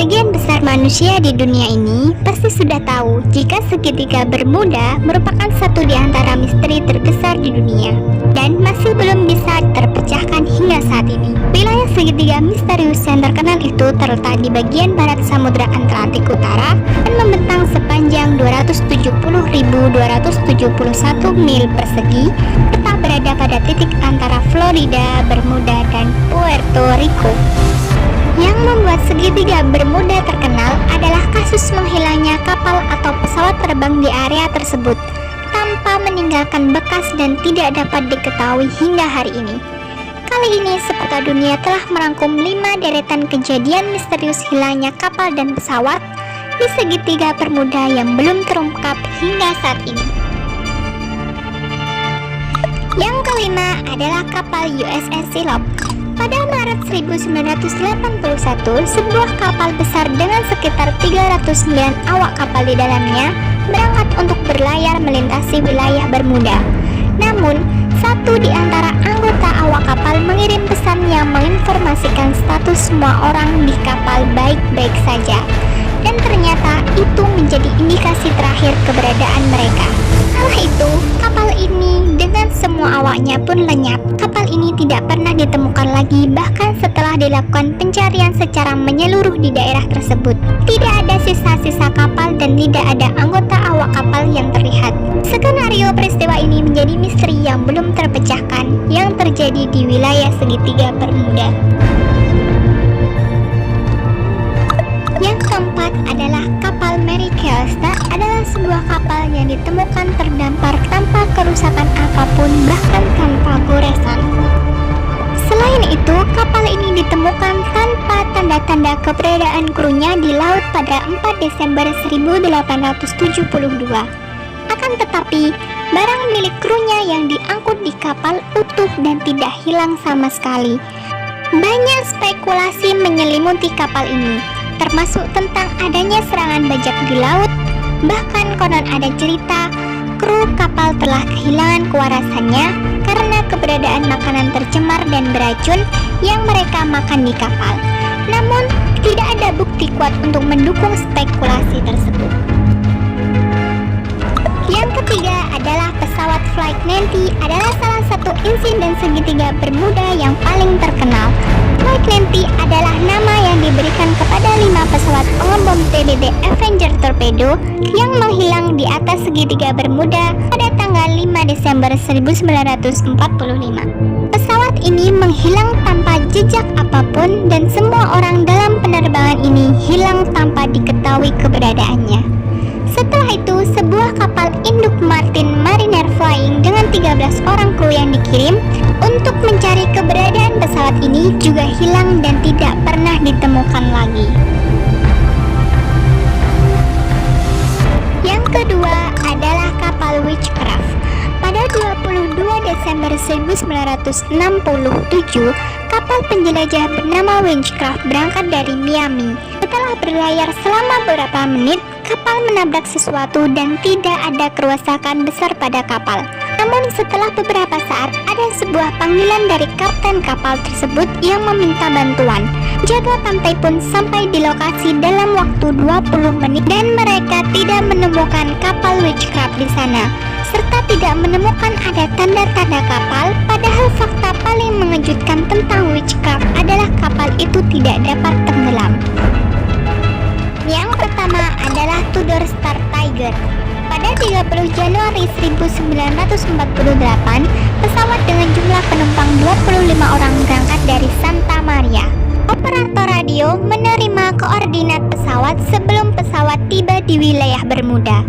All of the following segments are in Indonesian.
Sebagian besar manusia di dunia ini pasti sudah tahu jika segitiga Bermuda merupakan satu di antara misteri terbesar di dunia dan masih belum bisa terpecahkan hingga saat ini. Wilayah segitiga misterius yang terkenal itu terletak di bagian barat Samudra Atlantik Utara dan membentang sepanjang 270.271 mil persegi, tetap berada pada titik antara Florida, Bermuda, dan Puerto Rico. Yang membuat segitiga Bermuda terkenal adalah kasus menghilangnya kapal atau pesawat terbang di area tersebut tanpa meninggalkan bekas dan tidak dapat diketahui hingga hari ini. Kali ini Seputar Dunia telah merangkum 5 deretan kejadian misterius hilangnya kapal dan pesawat di segitiga Bermuda yang belum terungkap hingga saat ini. Yang kelima adalah kapal USS Schlop. Pada Maret 1981, sebuah kapal besar dengan sekitar 309 awak kapal di dalamnya berangkat untuk berlayar melintasi wilayah Bermuda. Namun, satu di antara anggota awak kapal mengirim pesan yang menginformasikan status semua orang di kapal baik-baik saja. Dan ternyata itu menjadi indikasi terakhir keberadaan mereka. Setelah itu, kapal ini dengan semua awaknya pun lenyap. Kapal ini tidak pernah ditemukan lagi, bahkan setelah dilakukan pencarian secara menyeluruh di daerah tersebut. Tidak ada sisa-sisa kapal dan tidak ada anggota awak kapal yang terlihat. Skenario peristiwa ini menjadi misteri yang belum terpecahkan yang terjadi di wilayah segitiga Bermuda. Yang keempat adalah kapal Mary Celeste, adalah sebuah kapal yang ditemukan terdampar tanpa kerusakan apapun, bahkan tanpa goresan. Selain itu, kapal ini ditemukan tanpa tanda-tanda keberadaan krunya di laut pada 4 Desember 1872. Akan tetapi, barang milik krunya yang diangkut di kapal utuh dan tidak hilang sama sekali. Banyak spekulasi menyelimuti kapal ini, termasuk tentang adanya serangan bajak di laut. Bahkan konon ada cerita kru kapal telah kehilangan kewarasannya karena keberadaan makanan tercemar dan beracun yang mereka makan di kapal. Namun, tidak ada bukti kuat untuk mendukung spekulasi tersebut. Yang ketiga adalah pesawat Flight 90, adalah salah satu insiden segitiga Bermuda yang paling terkenal. Flight 90 adalah nama yang diberikan kepada 5 pesawat pengebom TBT Avenger Torpedo yang menghilang di atas segitiga Bermuda pada tanggal 5 Desember 1945. Pesawat ini menghilang tanpa jejak apapun dan semua orang dalam penerbangan ini hilang tanpa diketahui keberadaannya. Setelah itu, sebuah kapal induk Martin Mariner Flying dengan 13 orang kru yang dikirim untuk mencari keberadaan pesawat ini juga hilang dan tidak pernah ditemukan lagi. Yang kedua adalah kapal Witchcraft. Pada 22 Desember 1967, kapal penjelajah bernama Witchcraft berangkat dari Miami. Setelah berlayar selama beberapa menit, kapal menabrak sesuatu dan tidak ada kerusakan besar pada kapal. Namun setelah beberapa saat, ada sebuah panggilan dari kapten kapal tersebut yang meminta bantuan. Jaga pantai pun sampai di lokasi dalam waktu 20 menit dan mereka tidak menemukan kapal Witchcraft di sana, serta tidak menemukan ada tanda-tanda kapal. Padahal fakta paling mengejutkan tentang Witchcraft adalah kapal itu tidak dapat tenggelam. Yang pertama adalah Tudor Star Tiger. Pada 30 Januari 1948, pesawat dengan jumlah penumpang 25 orang berangkat dari Santa Maria. Operator radio menerima koordinat pesawat sebelum pesawat tiba di wilayah Bermuda.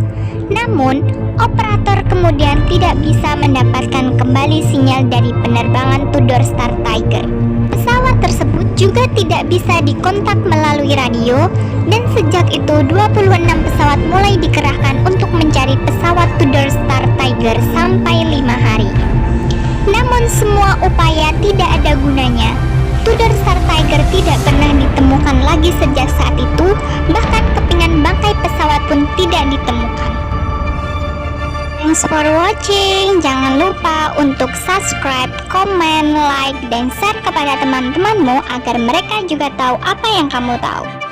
Namun, operator kemudian tidak bisa mendapatkan kembali sinyal dari penerbangan Tudor Star Tiger. Pesawat tersebut juga tidak bisa dikontak melalui radio, dan sejak itu 26 pesawat mulai dikerahkan untuk mencari pesawat Tudor Star Tiger sampai 5 hari. Namun semua upaya tidak ada gunanya. Tudor Star Tiger tidak pernah ditemukan lagi sejak saat itu, bahkan kepingan bangkai pesawat pun tidak ditemukan. Thanks for watching. Jangan lupa untuk subscribe, komen, like, dan share kepada teman-temanmu agar mereka juga tahu apa yang kamu tahu.